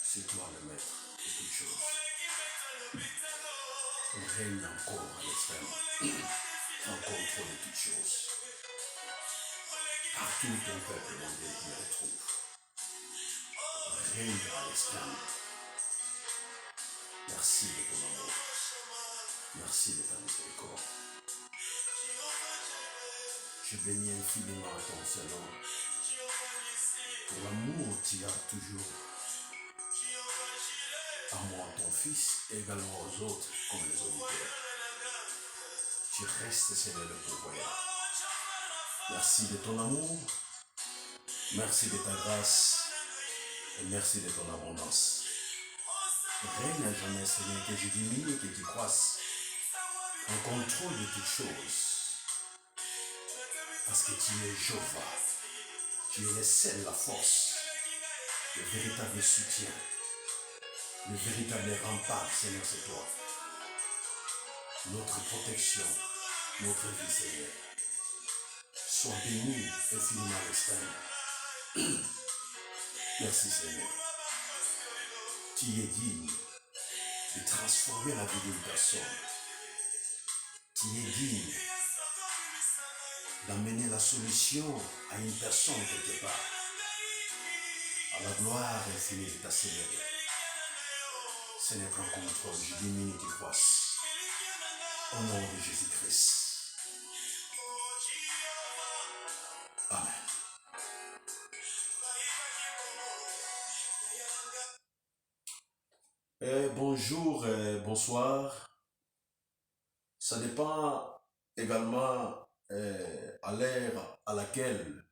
C'est toi le maître de toutes choses. Règne encore à l'extrême, en contrôle de toutes choses. Partout ton peuple, mon Dieu, me retrouve. Règne à l'extrême. Merci de ton amour. Merci de ta miséricorde. Je bénis infiniment ton Seigneur. Pour l'amour qu'il y a toujours à moi, ton Fils, et également aux autres comme les auditeurs. Tu restes, Seigneur, le pourvoyeur. Merci de ton amour, merci de ta grâce et merci de ton abondance. Règne à jamais, Seigneur, que je diminue, que tu croisses en contrôle de toutes choses. Parce que tu es Jéhovah, tu es le seul, la force, le véritable soutien, le véritable rempart, Seigneur, c'est toi. Notre protection, notre vie, Seigneur. Sois béni infiniment à l'extrême. Merci, Seigneur. Tu es digne de transformer la vie d'une personne. Tu es digne d'amener la solution à une personne quelque part. À la gloire infinie de ta Seigneur. Seigneur, prends contrôle, je diminue tes croisses. Au nom de Jésus-Christ. Amen. Bonjour, bonsoir. Ça dépend également à l'ère à laquelle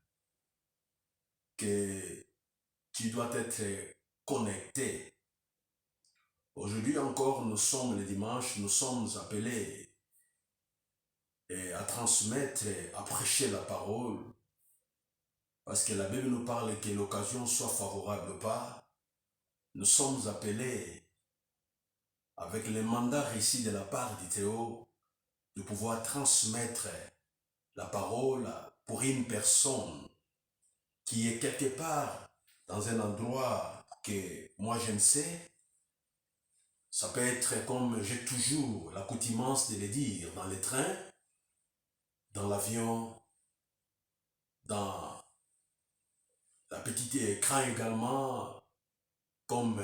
que tu dois être connecté. Aujourd'hui encore, nous sommes le dimanche, nous sommes appelés à transmettre, à prêcher la parole, parce que la Bible nous parle que l'occasion soit favorable ou pas. Nous sommes appelés, avec le mandat ici de la part du Théo, de pouvoir transmettre la parole pour une personne qui est quelque part dans un endroit que moi je ne sais. Ça peut être comme j'ai toujours l'accoutumance de le dire, dans les trains, dans l'avion, dans la petite écran également, comme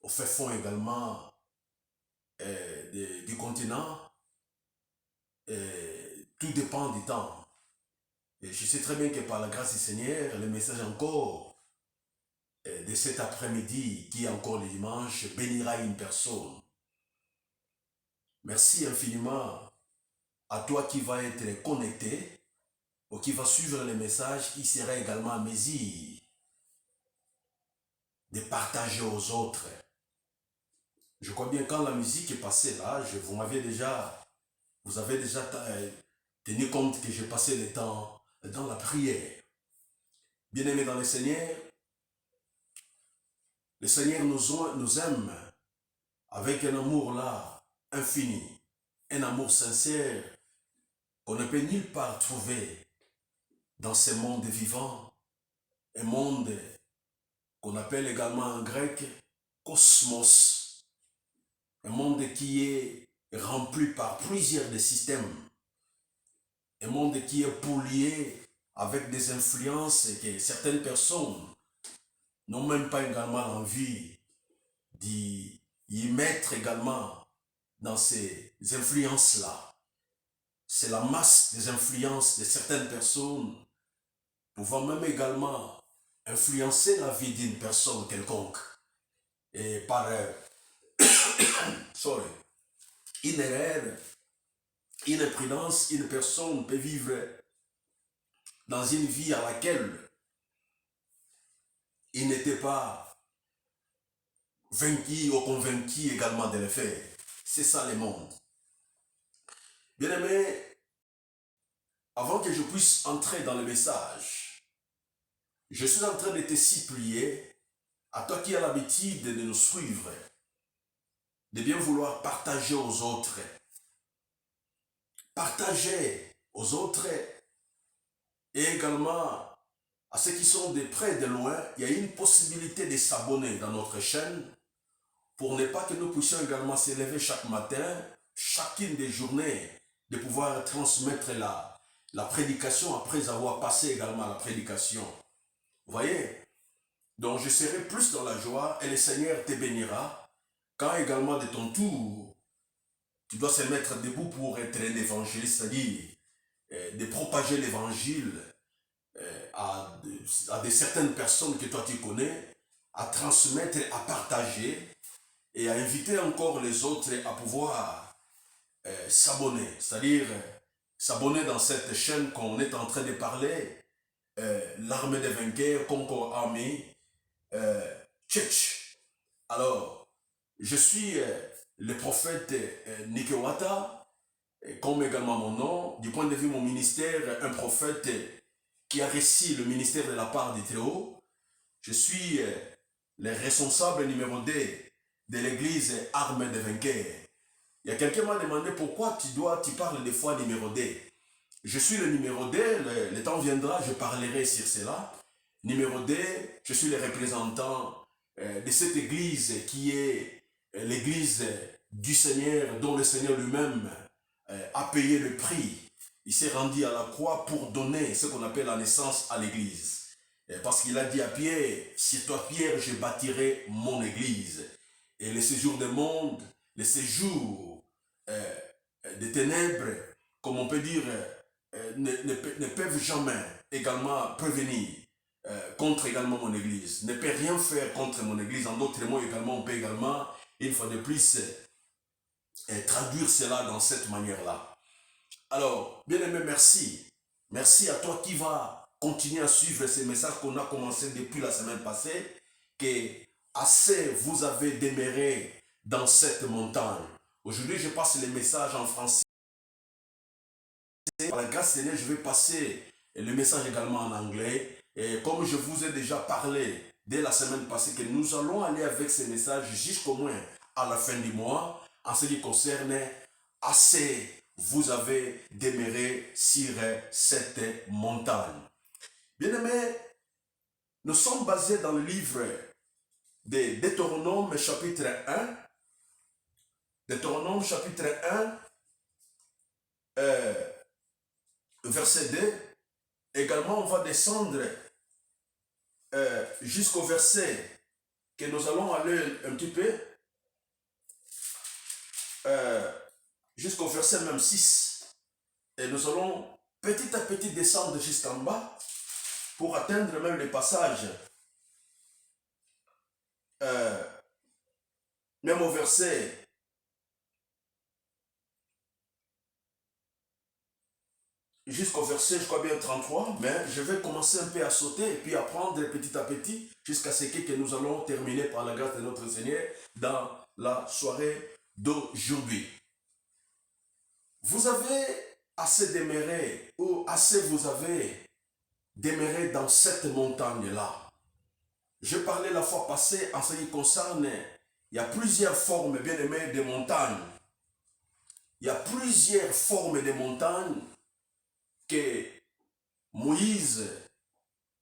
au fait fond également du continent. Tout dépend du temps. Et je sais très bien que par la grâce du Seigneur, le message encore de cet après-midi, qui est encore le dimanche, bénira une personne. Merci infiniment à toi qui va être connecté ou qui va suivre le message, qui sera également à mesure de partager aux autres. Je crois bien quand la musique est passée là, vous avez déjà tenu compte que j'ai passé le temps dans la prière. Bien-aimés dans le Seigneur nous aime avec un amour là infini, un amour sincère qu'on ne peut nulle part trouver dans ce monde vivant, un monde qu'on appelle également en grec cosmos, un monde qui est rempli par plusieurs des systèmes, un monde qui est pollué avec des influences que certaines personnes n'ont même pas également envie d'y mettre également dans ces influences-là. C'est la masse des influences de certaines personnes pouvant même également influencer la vie d'une personne quelconque. Et par une erreur, une imprudence, une personne peut vivre dans une vie à laquelle il n'était pas vaincu ou convaincu également de le faire. C'est ça le monde. Bien-aimé, avant que je puisse entrer dans le message, je suis en train de te supplier, à toi qui as l'habitude de nous suivre, de bien vouloir partager aux autres. Partager aux autres et également à ceux qui sont de près et de loin, il y a une possibilité de s'abonner dans notre chaîne pour ne pas que nous puissions également s'élever chaque matin, chacune des journées, de pouvoir transmettre la prédication après avoir passé également la prédication. Vous voyez? Donc je serai plus dans la joie et le Seigneur te bénira quand également de ton tour, tu dois se mettre debout pour être un évangéliste, c'est-à-dire de propager l'évangile à de certaines personnes que toi tu connais, à transmettre, à partager et à inviter encore les autres à pouvoir s'abonner, c'est-à-dire s'abonner dans cette chaîne qu'on est en train de parler, l'armée des vainqueurs, Concord Army Church. Alors, je suis le prophète Nikewata, comme également mon nom, du point de vue de mon ministère, un prophète qui a réussi le ministère de la part du Très-Haut. Je suis le responsable numéro 2 de l'église Armée des vainqueurs. Il y a quelqu'un qui m'a demandé pourquoi tu parles des fois numéro 2. Je suis le numéro 2, le temps viendra, je parlerai sur cela. Numéro 2, je suis le représentant de cette église qui est l'église du Seigneur, dont le Seigneur lui-même a payé le prix. Il s'est rendu à la croix pour donner ce qu'on appelle la naissance à l'église. Parce qu'il a dit à Pierre, sur toi Pierre, je bâtirai mon église. Et le séjour du monde, le séjour des ténèbres, comme on peut dire, ne peuvent jamais également prévenir contre également mon église, ne peut rien faire contre mon église. En d'autres mots, également, on peut également, une fois de plus, traduire cela dans cette manière-là. Alors, bien aimé, merci. Merci à toi qui va continuer à suivre ces messages qu'on a commencé depuis la semaine passée, que assez vous avez demeuré dans cette montagne. Aujourd'hui, je passe les messages en français. Par la grâce de Dieu, je vais passer le message également en anglais. Et comme je vous ai déjà parlé dès la semaine passée, que nous allons aller avec ces messages jusqu'au moins à la fin du mois, en ce qui concerne assez, vous avez demeuré sur cette montagne. Bien aimé, nous sommes basés dans le livre de Deutéronome chapitre 1. Deutéronome chapitre 1, verset 2. Également, on va descendre jusqu'au verset que nous allons aller un petit peu, jusqu'au verset même 6. Et nous allons petit à petit descendre jusqu'en bas pour atteindre même les passages, même au verset jusqu'au verset, je crois bien 33, mais je vais commencer un peu à sauter et puis apprendre petit à petit jusqu'à ce que nous allons terminer par la grâce de notre Seigneur dans la soirée d'aujourd'hui. Vous avez assez demeuré, ou assez vous avez demeuré dans cette montagne-là. Je parlais la fois passée en ce qui concerne, il y a plusieurs formes, bien aimées, de montagnes. Il y a plusieurs formes de montagnes que Moïse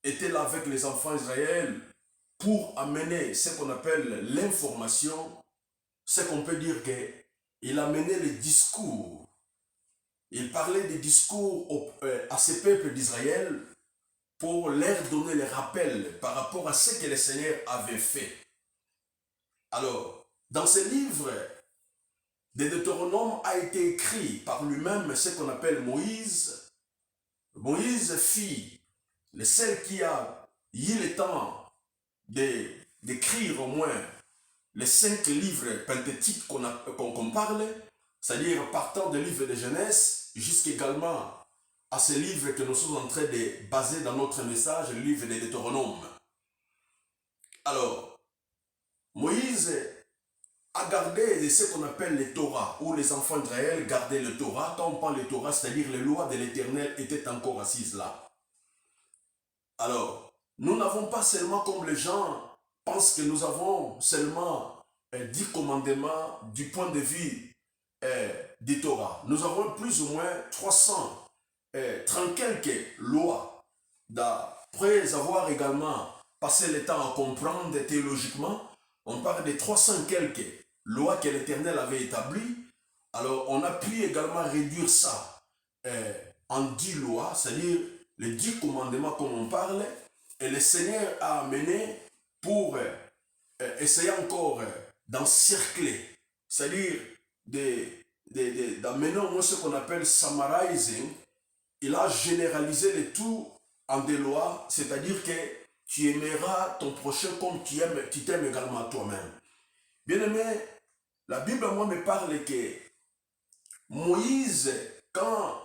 était là avec les enfants d'Israël pour amener ce qu'on appelle l'information, ce qu'on peut dire qu'il amenait les discours. Il parlait des discours à ces peuples d'Israël pour leur donner les rappels par rapport à ce que le Seigneur avait fait. Alors, dans ce livre, de Deutéronome a été écrit par lui-même ce qu'on appelle Moïse. Moïse fit le seul qui a eu le temps d'écrire au moins les 5 livres pentecôtiques qu'on parle, c'est-à-dire partant du livre de Genèse jusqu'également à ce livre que nous sommes en train de baser dans notre message, le livre de Deutéronome. Alors, Moïse a gardé ce qu'on appelle les Torah, où les enfants d'Israël gardaient le Torah. Quand on parle de Torah, c'est-à-dire les lois de l'Éternel étaient encore assises là. Alors, nous n'avons pas seulement, comme les gens pensent que nous avons seulement 10 commandements du point de vue du Torah. Nous avons plus ou moins 330 quelques lois après avoir également passé le temps à comprendre théologiquement, on parle des 300 quelques lois que l'Éternel avait établies. Alors, on a pu également réduire ça en 10 lois, c'est-à-dire les 10 commandements comme on parle, et le Seigneur a amené pour essayer encore d'encercler, c'est-à-dire d'amener au moins ce qu'on appelle summarizing. Il a généralisé le tout en des lois, c'est-à-dire que tu aimeras ton prochain comme tu t'aimes également toi-même. Bien aimé, la Bible à moi me parle que Moïse, quand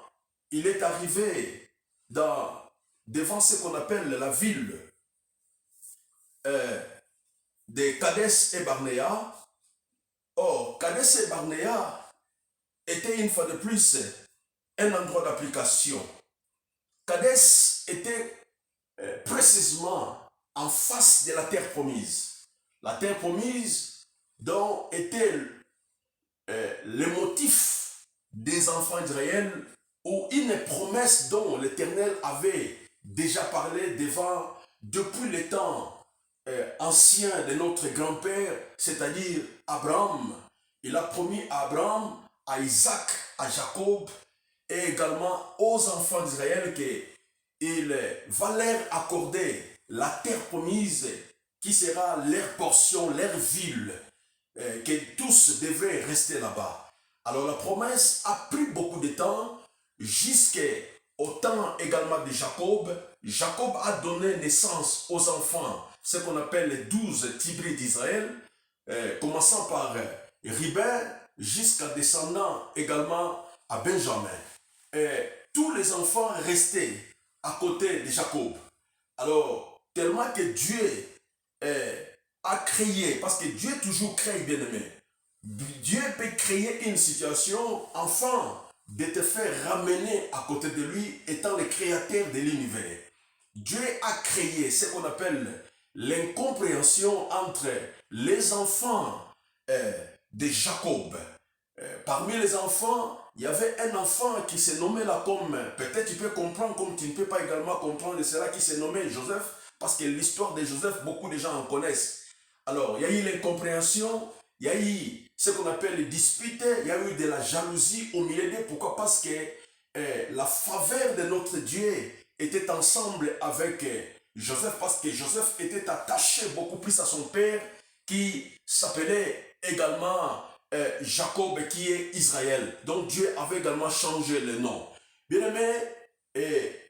il est arrivé devant ce qu'on appelle la ville de Kadès et Barnéa, or Kadès et Barnéa était une fois de plus un endroit d'application. Kadès était précisément en face de la terre promise. La terre promise dont était le motif des enfants d'Israël ou une promesse dont l'Éternel avait déjà parlé depuis le temps ancien de notre grand-père, c'est-à-dire Abraham. Il a promis à Abraham, à Isaac, à Jacob et également aux enfants d'Israël qu'il va leur accorder la terre promise qui sera leur portion, leur ville, que tous devaient rester là-bas. Alors la promesse a pris beaucoup de temps, jusqu'au temps également de Jacob. Jacob a donné naissance aux enfants, ce qu'on appelle les 12 tribus d'Israël, commençant par Ruben jusqu'à descendant également à Benjamin. Tous les enfants restaient à côté de Jacob. Alors, tellement que Dieu a créé, parce que Dieu toujours crée, bien aimé. Dieu peut créer une situation afin de te faire ramener à côté de lui, étant le créateur de l'univers. Dieu a créé ce qu'on appelle l'incompréhension entre les enfants de Jacob. Parmi les enfants, il y avait un enfant qui se nommait là comme, peut-être tu peux comprendre comme tu ne peux pas également comprendre, c'est là qui se nommait Joseph, parce que l'histoire de Joseph, beaucoup de gens en connaissent. Alors, il y a eu l'incompréhension, il y a eu ce qu'on appelle les disputes, il y a eu de la jalousie au milieu d'eux. Pourquoi? Parce que la faveur de notre Dieu était ensemble avec Joseph, parce que Joseph était attaché beaucoup plus à son père, qui s'appelait également Jacob, qui est Israël. Donc Dieu avait également changé le nom. Bien aimé,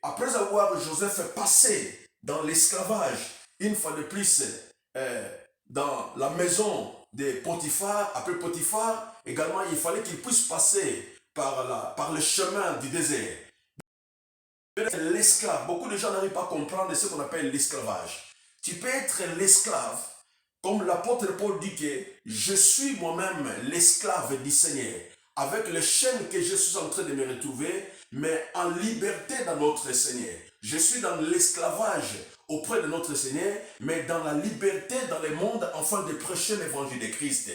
après avoir Joseph passé dans l'esclavage, une fois de plus, dans la maison de Potiphar, après Potiphar, également il fallait qu'il puisse passer par le chemin du désert. L'esclave, beaucoup de gens n'arrivent pas à comprendre ce qu'on appelle l'esclavage. Tu peux être l'esclave, comme l'apôtre Paul dit que je suis moi-même l'esclave du Seigneur, avec les chaînes que je suis en train de me retrouver, mais en liberté dans notre Seigneur. Je suis dans l'esclavage auprès de notre Seigneur, mais dans la liberté dans le monde, afin de prêcher l'évangile de Christ.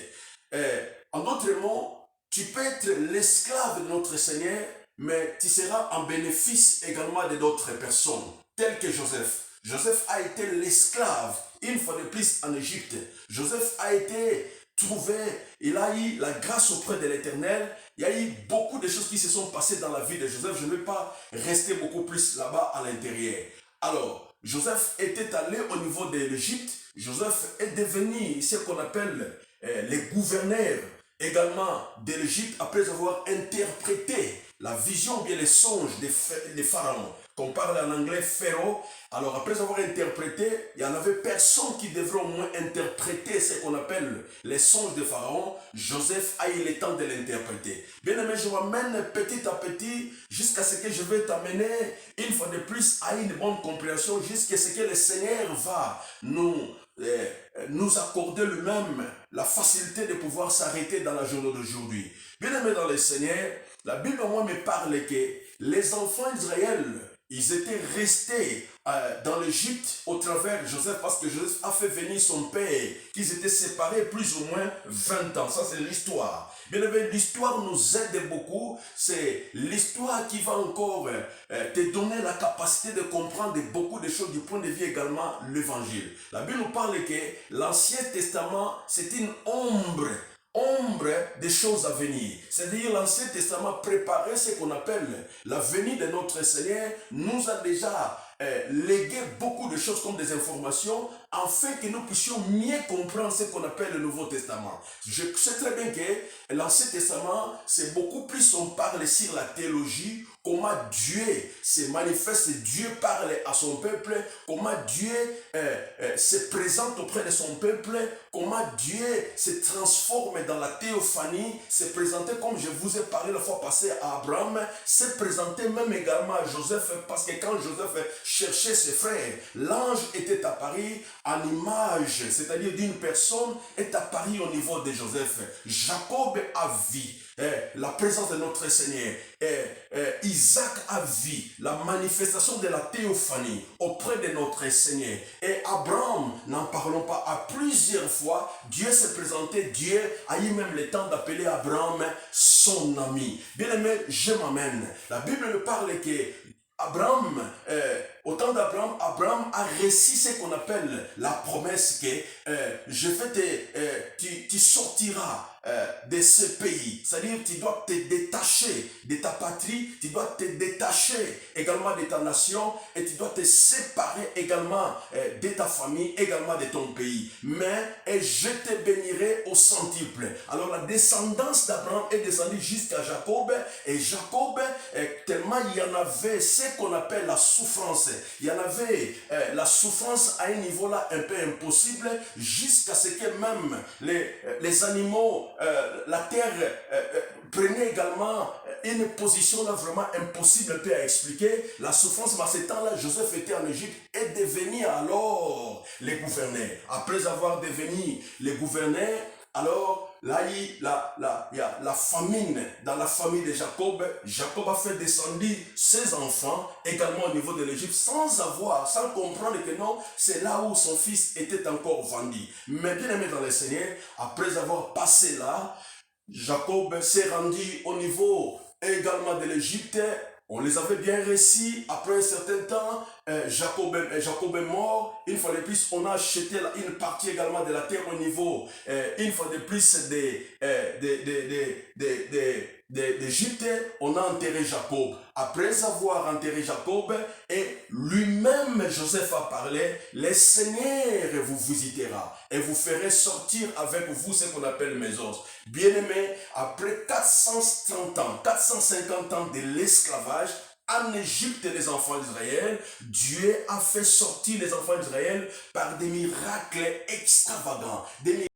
En d'autres mots, tu peux être l'esclave de notre Seigneur, mais tu seras en bénéfice également de d'autres personnes, telles que Joseph. Joseph a été l'esclave, une fois de plus en Égypte. Joseph a été trouvé, il a eu la grâce auprès de l'Éternel. Il y a eu beaucoup de choses qui se sont passées dans la vie de Joseph. Je ne vais pas rester beaucoup plus là-bas à l'intérieur. Alors, Joseph était allé au niveau de l'Égypte. Joseph est devenu ce qu'on appelle les gouverneurs également de l'Égypte, après avoir interprété la vision, bien les songes des pharaons, qu'on parle en anglais pharaon. Alors après avoir interprété, il n'y en avait personne qui devrait au moins interpréter ce qu'on appelle les songes de pharaon. Joseph a eu le temps de l'interpréter. Bien aimé, je m'amène petit à petit jusqu'à ce que je vais t'amener une fois de plus à une bonne compréhension, jusqu'à ce que le Seigneur va nous accorder lui-même la facilité de pouvoir s'arrêter dans la journée d'aujourd'hui. Bien aimé dans le Seigneur, la Bible moi me parle que les enfants d'Israël, ils étaient restés dans l'Égypte au travers de Joseph, parce que Joseph a fait venir son père, qu'ils étaient séparés plus ou moins 20 ans. Ça, c'est l'histoire. Bien aimé, l'histoire nous aide beaucoup. C'est l'histoire qui va encore te donner la capacité de comprendre beaucoup de choses du point de vue également l'évangile. La Bible nous parle que l'Ancien Testament, c'est une ombre des choses à venir. C'est-à-dire l'Ancien Testament préparait ce qu'on appelle la venue de notre Seigneur, nous a déjà légué beaucoup de choses comme des informations afin que nous puissions mieux comprendre ce qu'on appelle le Nouveau Testament. Je sais très bien que l'Ancien Testament, c'est beaucoup plus on parle sur la théologie, comment Dieu se manifeste, Dieu parle à son peuple, comment Dieu se présente auprès de son peuple, comment Dieu se transforme dans la théophanie, se présenter comme je vous ai parlé la fois passée à Abraham, se présenter même également à Joseph, parce que quand Joseph cherchait ses frères, l'ange était apparu en image, c'est-à-dire d'une personne, est apparu au niveau de Joseph. Jacob a vu la présence de notre Seigneur. Isaac a vu la manifestation de la théophanie auprès de notre Seigneur. Et Abraham, n'en parlons pas, à plusieurs fois, Dieu s'est présenté, Dieu a eu même le temps d'appeler Abraham son ami. Bien aimé, je m'amène. La Bible nous parle que Abraham, au temps d'Abraham, Abraham a reçu ce qu'on appelle la promesse que je vais tu sortiras de ce pays. C'est-à-dire tu dois te détacher de ta patrie, tu dois te détacher également de ta nation et tu dois te séparer également de ta famille, également de ton pays. Mais et je te bénirai au centuple. Alors la descendance d'Abraham est descendue jusqu'à Jacob et Jacob, tellement il y en avait ce qu'on appelle la souffrance. Il y en avait la souffrance à un niveau là un peu impossible jusqu'à ce que même les animaux, la terre prenait également une position là vraiment impossible un peu à expliquer. La souffrance, mais à ce temps-là, Joseph était en Égypte et devenu alors le gouverneur. Après avoir devenu le gouverneur, alors là, il y a la famine dans la famille de Jacob. Jacob a fait descendre ses enfants également au niveau de l'Égypte sans comprendre que non, c'est là où son fils était encore vendu. Mais bien aimé dans le Seigneur, après avoir passé là, Jacob s'est rendu au niveau également de l'Égypte. On les avait bien réussi. Après un certain temps, Jacob est mort. Une fois de plus, on a acheté une partie également de la terre au niveau, une fois de plus, d'Égypte. On a enterré Jacob. Après avoir enterré Jacob, et lui-même, Joseph a parlé, le Seigneur vous visitera et vous ferez sortir avec vous ce qu'on appelle mes os. Bien-aimés, après 430 ans, 450 ans de l'esclavage, en Égypte, les enfants d'Israël, Dieu a fait sortir les enfants d'Israël par des miracles extravagants, des miracles.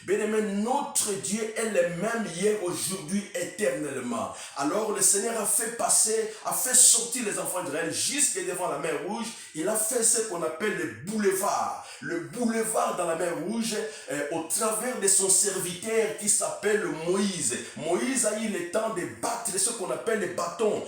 Bien-aimé, notre Dieu est le même hier, aujourd'hui, éternellement. Alors le Seigneur a fait sortir les enfants d'Israël jusque devant la mer Rouge. Il a fait ce qu'on appelle le boulevard dans la mer Rouge, au travers de son serviteur qui s'appelle Moïse. Moïse a eu le temps de battre ce qu'on appelle les bâtons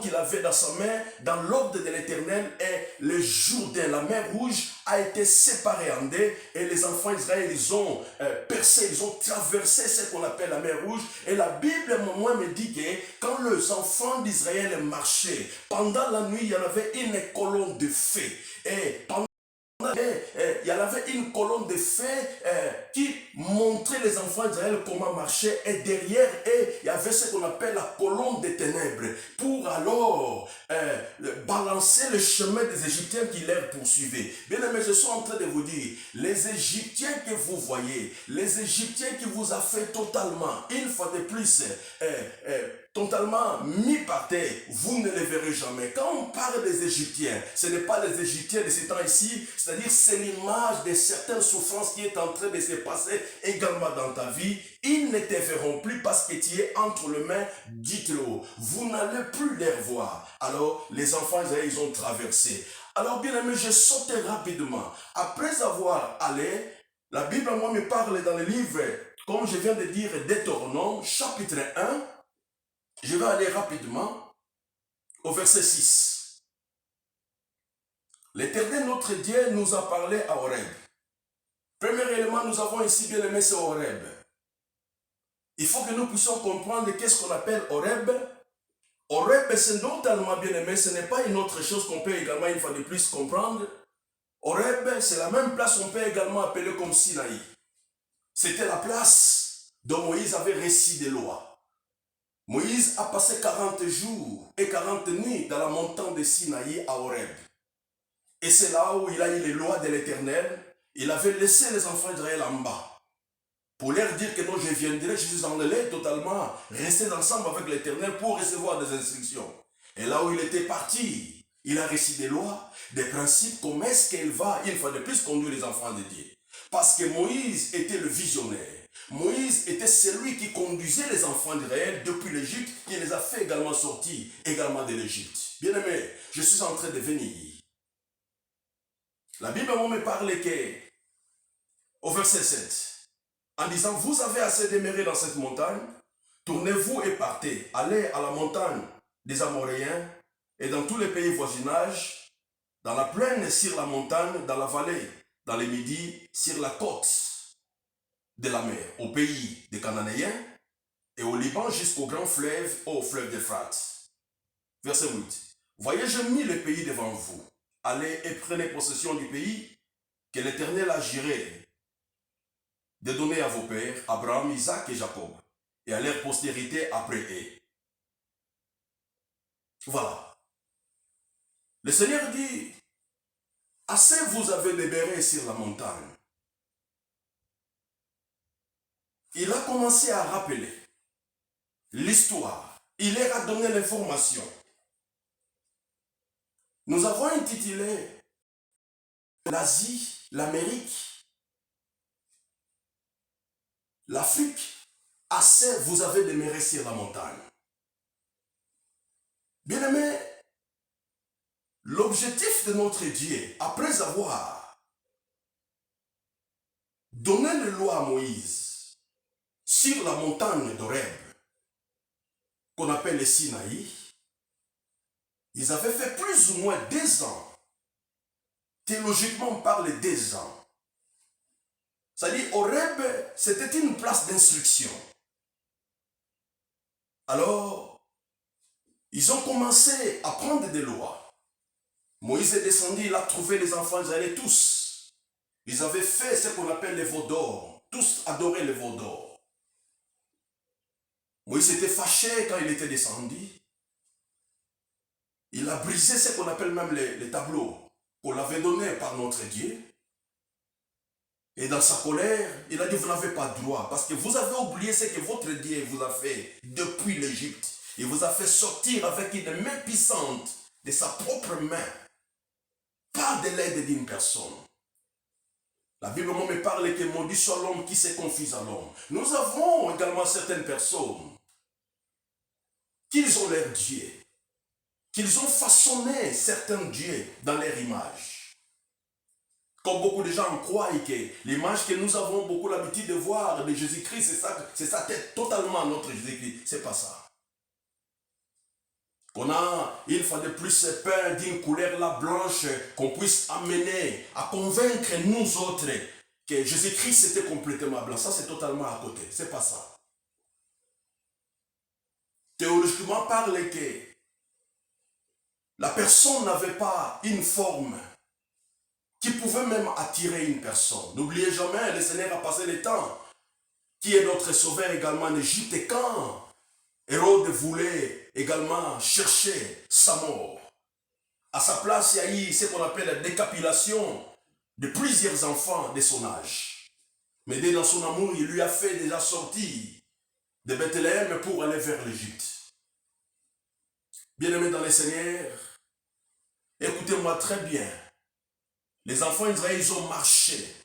qu'il avait dans sa main, dans l'ordre de l'Éternel, et le Jourdain, la mer Rouge, a été séparée en deux, et les enfants d'Israël, ils ont percé, ils ont traversé ce qu'on appelle la mer Rouge. Et la Bible, moi, me dit que quand les enfants d'Israël marchaient, pendant la nuit, il y en avait une colonne de feu. Et pendant il y en avait une colonne de feu qui montrait les enfants d'Israël comment marcher, et derrière il y avait ce qu'on appelle la colonne des ténèbres pour alors balancer le chemin des Égyptiens qui les poursuivaient. Bien aimé, je suis en train de vous dire, les Égyptiens que vous voyez, les Égyptiens qui vous a fait totalement, une fois de plus, totalement mis par terre, vous ne les verrez jamais. Quand on parle des Égyptiens, ce n'est pas les Égyptiens de ces temps ici, c'est-à-dire c'est l'image de certaines souffrances qui est en train de se passer également dans ta vie. Ils ne te verront plus parce que tu es entre les mains d'Hitler. Vous n'allez plus les voir. Alors les enfants, ils ont traversé. Alors bien aimé, je saute rapidement. Après avoir allé, la Bible moi me parle dans le livre, comme je viens de dire, Deutéronome, chapitre 1. Je vais aller rapidement au verset 6. L'Éternel, notre Dieu, nous a parlé à Horeb. Premier élément, nous avons ici bien aimé, c'est Horeb. Il faut que nous puissions comprendre qu'est-ce qu'on appelle Horeb. Horeb, c'est totalement bien aimé, ce n'est pas une autre chose qu'on peut également une fois de plus comprendre. Horeb, c'est la même place qu'on peut également appeler comme Sinaï. C'était la place dont Moïse avait récit des lois. Moïse a passé 40 jours et 40 nuits dans la montagne de Sinaï à Horeb. Et c'est là où il a eu les lois de l'Éternel. Il avait laissé les enfants d'Israël en bas. Pour leur dire que non, je viendrai, je suis en l'air totalement, rester ensemble avec l'Éternel pour recevoir des instructions. Et là où il était parti, il a récit des lois, des principes, comment est-ce qu'il va, une fois de plus, conduire les enfants de Dieu. Parce que Moïse était le visionnaire. Moïse était celui qui conduisait les enfants d'Israël depuis l'Égypte, qui les a fait également sortir également de l'Égypte. Bien aimé, je suis en train de venir. La Bible me parle que, au verset 7, en disant, vous avez assez demeuré dans cette montagne, tournez-vous et partez, allez à la montagne des Amoréens et dans tous les pays voisinages, dans la plaine sur la montagne, dans la vallée, dans les midis, sur la côte de la mer, au pays des Cananéens et au Liban jusqu'au grand fleuve, au fleuve d'Euphrate. Verset 8. Voyez, je mis le pays devant vous. Allez et prenez possession du pays que l'Éternel a juré de donner à vos pères, Abraham, Isaac et Jacob, et à leur postérité après eux. Voilà. Le Seigneur dit, assez vous avez demeuré sur la montagne. Il a commencé à rappeler l'histoire. Il leur a donné l'information. Nous avons intitulé l'Asie, l'Amérique, l'Afrique. Assez vous avez demeuré sur la montagne. Bien-aimés, l'objectif de notre Dieu, après avoir donné les lois à Moïse sur la montagne d'Horeb, qu'on appelle le Sinaï, ils avaient fait plus ou moins 2 ans. Théologiquement, on parle de 2 ans. C'est-à-dire, Horeb, c'était une place d'instruction. Alors, ils ont commencé à prendre des lois. Moïse est descendu, il a trouvé les enfants d'Israël tous. Ils avaient fait ce qu'on appelle les veaux d'or. Tous adoraient les veaux d'or. Moïse était fâché quand il était descendu. Il a brisé ce qu'on appelle même les tableaux qu'on l'avait donnés par notre Dieu. Et dans sa colère, il a dit, vous n'avez pas droit, parce que vous avez oublié ce que votre Dieu vous a fait depuis l'Égypte. Il vous a fait sortir avec une main puissante de sa propre main, pas de l'aide d'une personne. La Bible me parle que maudit soit l'homme qui se confie à l'homme. Nous avons également certaines personnes qui ont leur Dieu, qu'ils ont façonné certains dieux dans leur image. Comme beaucoup de gens croient que l'image que nous avons beaucoup l'habitude de voir de Jésus-Christ, c'est sa tête totalement notre Jésus-Christ. C'est pas ça. Qu'on a une fois de plus peint d'une couleur là blanche, qu'on puisse amener à convaincre nous autres que Jésus-Christ était complètement blanc. Ça, c'est totalement à côté. C'est pas ça. Théologiquement, parle que la personne n'avait pas une forme qui pouvait même attirer une personne. N'oubliez jamais, le Seigneur a passé le temps, qui est notre sauveur également en Égypte, et quand Hérode voulait également chercher sa mort, à sa place, il y a eu ce qu'on appelle la décapitulation de plusieurs enfants de son âge. Mais dès dans son amour, il lui a fait déjà sortir de Bethléem pour aller vers l'Égypte. Bien-aimés dans le Seigneur, écoutez-moi très bien. Les enfants d'Israël, ils ont marché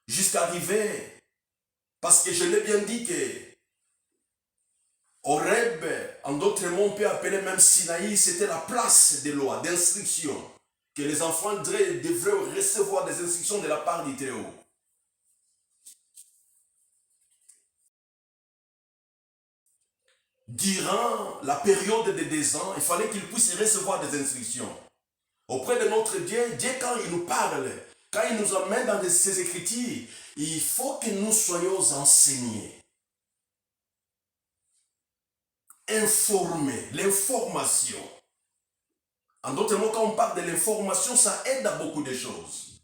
jusqu'à arriver, parce que je l'ai bien dit que Horeb, en d'autres mots, on peut appeler même Sinaï, c'était la place des lois, d'instructions, que les enfants d'Israël devraient recevoir des instructions de la part du Très-Haut. Durant la période de 2 ans, il fallait qu'ils puissent recevoir des instructions. auprès de notre Dieu, Dieu quand il nous parle, quand il nous amène dans ses écritures, il faut que nous soyons enseignés, informés, l'information. En d'autres mots, quand on parle de l'information, ça aide à beaucoup de choses.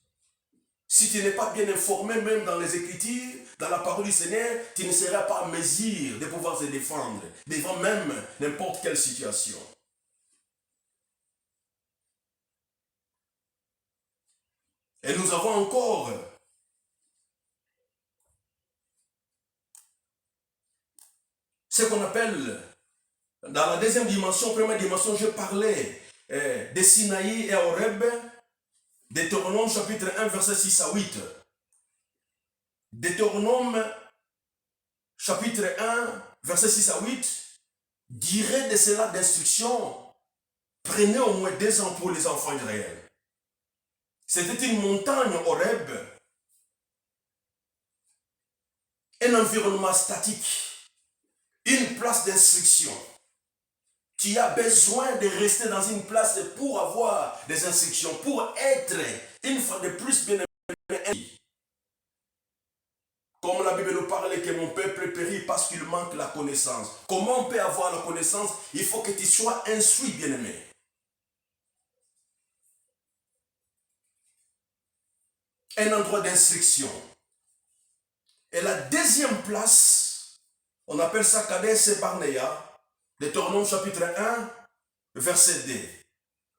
Si tu n'es pas bien informé, même dans les Écritures, dans la parole du Seigneur, tu ne seras pas en mesure de pouvoir te défendre devant même n'importe quelle situation. Et nous avons encore ce qu'on appelle, dans la deuxième dimension, première dimension, je parlais de Sinaï et Horeb, Deutéronome chapitre 1, verset 6 à 8. Deutéronome chapitre 1, verset 6 à 8, dirait de cela d'instruction, prenez au moins 2 ans pour les enfants d'Israël. C'était une montagne Horeb, un environnement statique, une place d'instruction. Tu as besoin de rester dans une place pour avoir des instructions, pour être une fois de plus bien aimé. Comme la Bible nous parle que mon peuple périt parce qu'il manque la connaissance. Comment on peut avoir la connaissance? Il faut que tu sois instruit, bien-aimé. Un endroit d'instruction. Et la deuxième place, on appelle ça Kadesh et Barnea, Deutéronome chapitre 1, verset 2.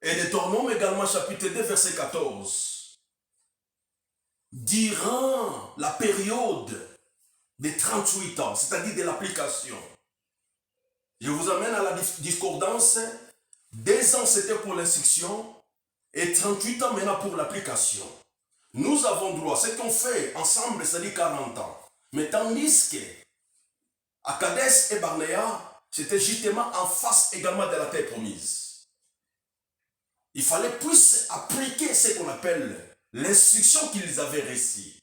Et Deutéronome également chapitre 2, verset 14. Durant la période de 38 ans, c'est-à-dire de l'application, je vous amène à la discordance. 2 ans c'était pour l'instruction et 38 ans maintenant pour l'application. Nous avons droit, ce qu'on fait ensemble, c'est-à-dire 40 ans. Mais tandis que à Kadesh et Barnea, c'était justement en face également de la terre promise. Il fallait plus appliquer ce qu'on appelle l'instruction qu'ils avaient reçue.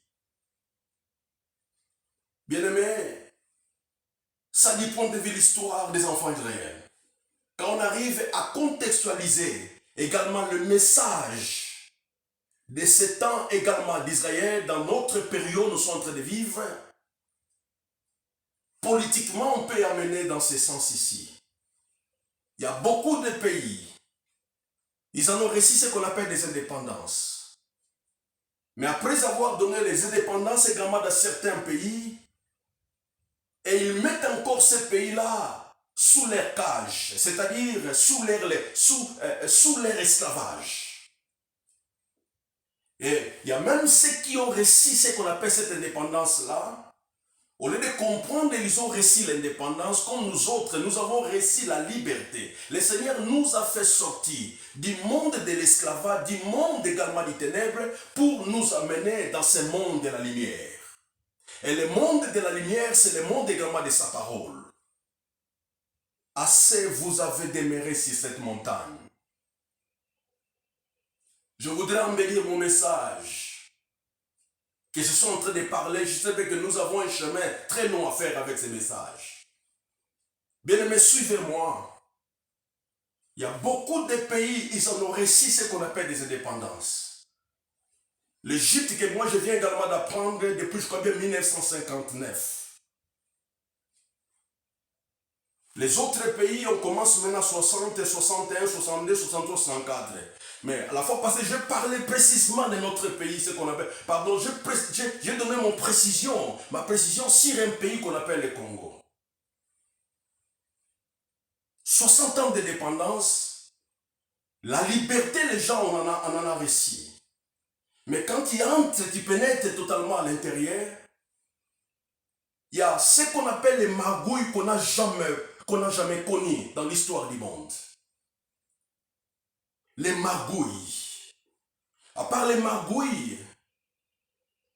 Bien-aimés, ça du point de vue de l'histoire des enfants d'Israël. Quand on arrive à contextualiser également le message de ce temps également d'Israël dans notre période nous sommes en train de vivre, politiquement, on peut amener dans ce sens ici. Il y a beaucoup de pays, ils en ont reçu ce qu'on appelle des indépendances. Mais après avoir donné les indépendances également dans certains pays, et ils mettent encore ces pays-là sous leur cage, c'est-à-dire sous leur esclavage. Et il y a même ceux qui ont reçu ce qu'on appelle cette indépendance-là. Au lieu de comprendre, ils ont reçu l'indépendance comme nous autres, nous avons reçu la liberté. Le Seigneur nous a fait sortir du monde de l'esclavage, du monde également des ténèbres, pour nous amener dans ce monde de la lumière. Et le monde de la lumière, c'est le monde également de sa parole. Assez vous avez demeuré sur cette montagne. Je voudrais embellir mon message. Que je suis en train de parler, je sais que nous avons un chemin très long à faire avec ces messages. Bien-aimés, suivez-moi. Il y a beaucoup de pays, ils en ont reçu ce qu'on appelle des indépendances. L'Égypte, que moi je viens également d'apprendre depuis, je crois bien, 1959. Les autres pays, on commence maintenant 60, 61, 62, 63, 64. Mais à la fois passée, je parlais précisément de notre pays, ce qu'on appelle... Pardon, j'ai donné ma précision sur un pays qu'on appelle le Congo. 60 ans de dépendance, la liberté, les gens, on en a reçu. Mais quand tu entres, tu pénètres totalement à l'intérieur, il y a ce qu'on appelle les magouilles qu'on n'a jamais connues dans l'histoire du monde. Les magouilles. À part les magouilles,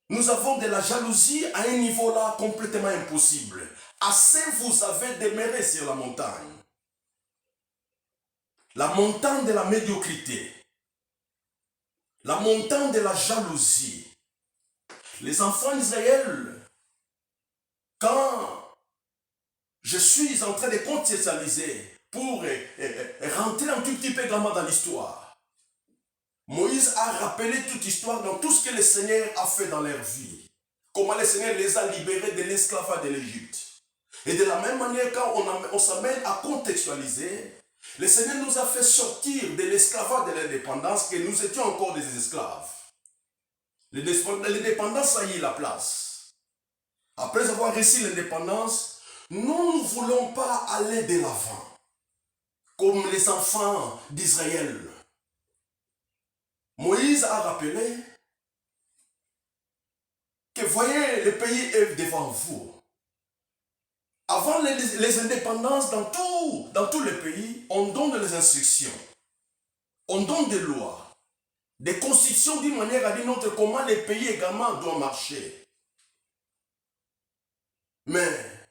nous avons de la jalousie à un niveau là complètement impossible. Assez vous avez demeuré sur la montagne. La montagne de la médiocrité. La montagne de la jalousie. Les enfants d'Israël, quand je suis en train de contextualiser pour rentrer un tout petit peu également dans l'histoire, Moïse a rappelé toute histoire dans tout ce que le Seigneur a fait dans leur vie. Comment le Seigneur les a libérés de l'esclavage de l'Égypte. Et de la même manière, quand on s'amène à contextualiser, le Seigneur nous a fait sortir de l'esclavage de l'indépendance, que nous étions encore des esclaves. L'indépendance a eu la place. Après avoir reçu l'indépendance, nous ne voulons pas aller de l'avant, comme les enfants d'Israël. Moïse a rappelé que voyez, le pays est devant vous. Avant les indépendances, dans tous les pays, on donne les instructions, on donne des lois, des constitutions d'une manière à d'une autre, comment les pays également doivent marcher. Mais,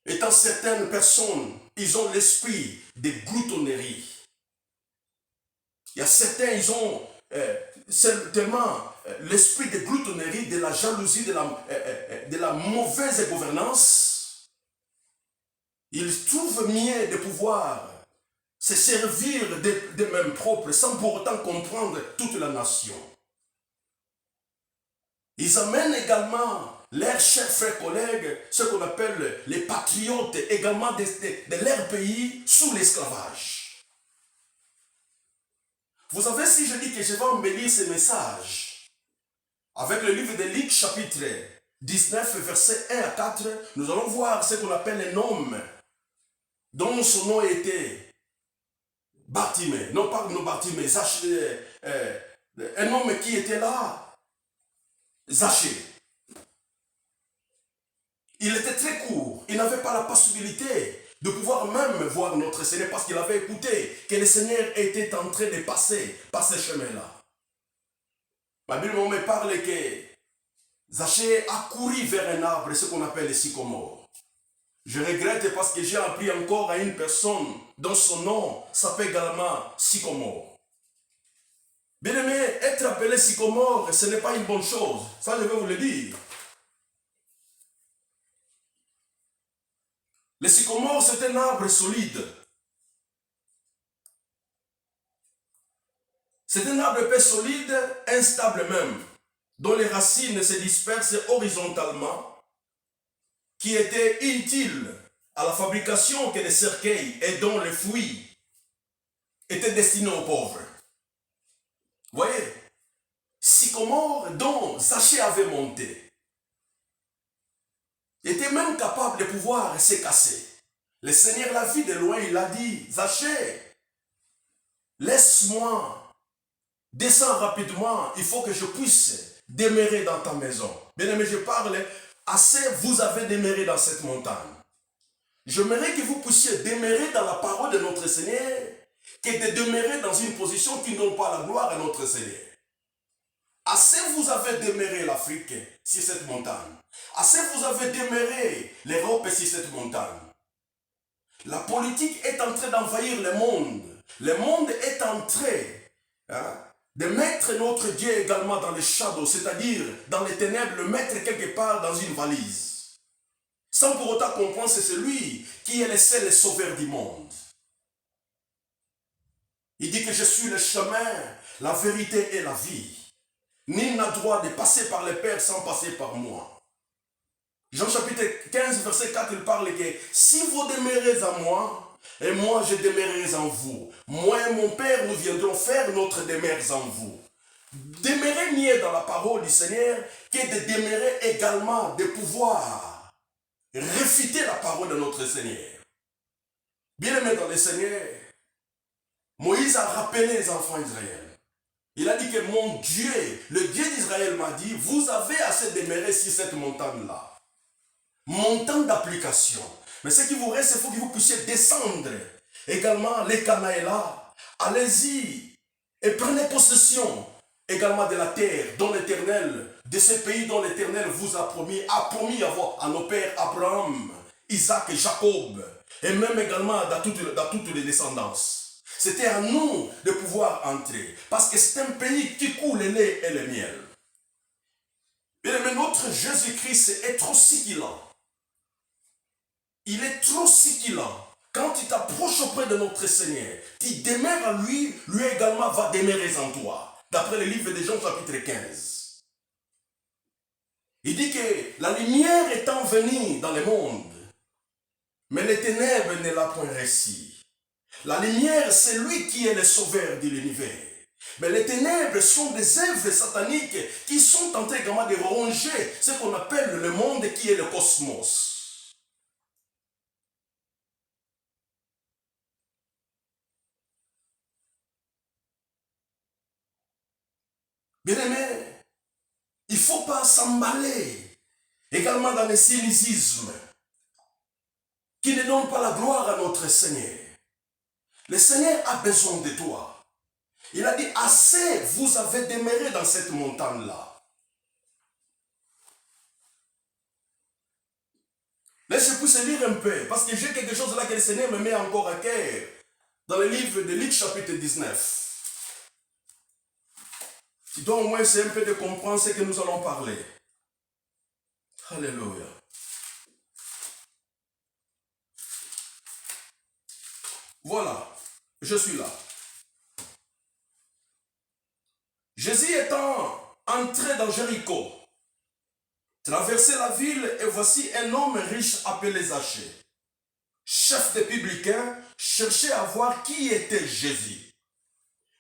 étant certaines personnes, ils ont l'esprit de gloutonnerie. Il y a certains, ils ont tellement l'esprit de gloutonnerie, de la jalousie, de la mauvaise gouvernance. Ils trouvent mieux de pouvoir se servir d'eux-mêmes propres sans pour autant comprendre toute la nation. Ils amènent également leurs chers frères collègues, ce qu'on appelle les patriotes, également de leur pays, sous l'esclavage. Vous savez, si je dis que je vais embellir ce message, avec le livre de Luc, chapitre 19, versets 1 à 4, nous allons voir ce qu'on appelle un homme dont son nom était Bartimée, non pas Bartimée, un homme qui était là, Zachée. Il était très court, il n'avait pas la possibilité de pouvoir même voir notre Seigneur parce qu'il avait écouté que le Seigneur était en train de passer par ce chemin-là. La Bible me parle que Zachée a couru vers un arbre, ce qu'on appelle le sycomore. Je regrette parce que j'ai appris encore à une personne dont son nom s'appelle également sycomore. Bien aimé, être appelé sycomore, ce n'est pas une bonne chose. Ça, je vais vous le dire. Le sycomore, c'est un arbre solide. C'est un arbre épais solide, instable même, dont les racines se dispersent horizontalement, qui était utile à la fabrication que des cercueils et dont les fruits étaient destinés aux pauvres. Vous voyez, sycomore dont Zachée avait monté était même capable de pouvoir se casser. Le Seigneur l'a vu de loin, il a dit, Zachée, laisse-moi, descends rapidement, il faut que je puisse demeurer dans ta maison. Bien aimé, je parle, assez vous avez demeuré dans cette montagne. J'aimerais que vous puissiez demeurer dans la parole de notre Seigneur, que de demeurer dans une position qui ne donne pas la gloire à notre Seigneur. Assez vous avez demeuré l'Afrique sur cette montagne. Assez vous avez demeuré l'Europe sur cette montagne. La politique est en train d'envahir le monde. Le monde est en train de mettre notre Dieu également dans les shadows, c'est-à-dire dans les ténèbres, le mettre quelque part dans une valise. Sans pour autant comprendre, c'est celui qui est le seul sauveur du monde. Il dit que je suis le chemin, la vérité et la vie. Nul n'a droit de passer par le Père sans passer par moi. Jean chapitre 15, verset 4, il parle que si vous demeurez en moi, et moi je demeurerai en vous, moi et mon Père nous viendrons faire notre demeure en vous. Demeurer mieux dans la parole du Seigneur que de demeurer également de pouvoir réfuter la parole de notre Seigneur. Bien aimé dans le Seigneur, Moïse a rappelé les enfants d'Israël. Il a dit que mon Dieu, le Dieu d'Israël m'a dit, vous avez assez demeuré sur cette montagne-là. Montagne d'application. Mais ce qui vous reste, il faut que vous puissiez descendre. Également, les Canaïs là, allez-y et prenez possession également de la terre dont l'Éternel, de ce pays dont l'Éternel vous a promis à nos pères Abraham, Isaac et Jacob, et même également dans toutes les descendances. C'était à nous de pouvoir entrer, parce que c'est un pays qui coule le lait et le miel. Mais notre Jésus-Christ est trop sigilant. Il est trop sigilant. Quand tu t'approches auprès de notre Seigneur, tu demeures en lui, lui également va demeurer en toi. d'après le livre de Jean chapitre 15. Il dit que la lumière étant venue dans le monde, mais les ténèbres ne l'a point réussi. La lumière, c'est lui qui est le sauveur de l'univers. Mais les ténèbres sont des œuvres sataniques qui sont en train également de ronger ce qu'on appelle le monde qui est le cosmos. Bien-aimé, il ne faut pas s'emballer également dans le cynisme qui ne donne pas la gloire à notre Seigneur. Le Seigneur a besoin de toi. Il a dit, assez vous avez demeuré dans cette montagne-là. Laisse-moi pousser lire un peu, parce que j'ai quelque chose là que le Seigneur me met encore à cœur. Dans le livre de Luc chapitre 19. Tu dois au moins essayer un peu de comprendre ce que nous allons parler. Alléluia. Voilà, je suis là. Jésus étant entré dans Jéricho, traversait la ville et voici un homme riche appelé Zachée, chef des publicains, cherchait à voir qui était Jésus.